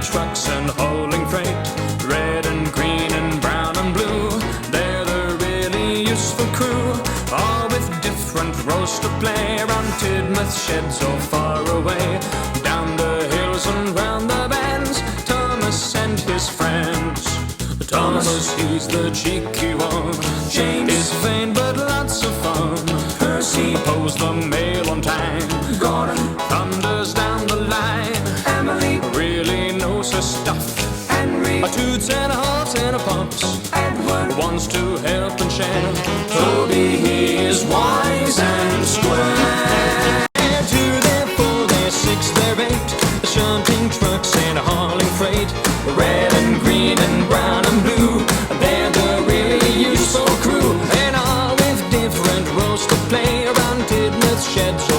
trucks and hauling freight, red and green and brown and blue. They're the really useful crew, all with different roles to play. Around Tidmouth sheds or far away, down the hills and round the bends, Thomas and his friends. Thomas, he's the cheeky one. James is vain but lots of fun. Percy pulls the mail on time. Gordon thunders down the line. Emily really knows her stuff. Henry, a toots and a halts and a pumps. Edward wants to help and share. Toby, he is wise and square. Two, they're four, they're six, they're eight, shunting trucks and hauling freight, red and green and brown and blue. They're the really useful crew, and all with different roles to play. Around Tidmouth sheds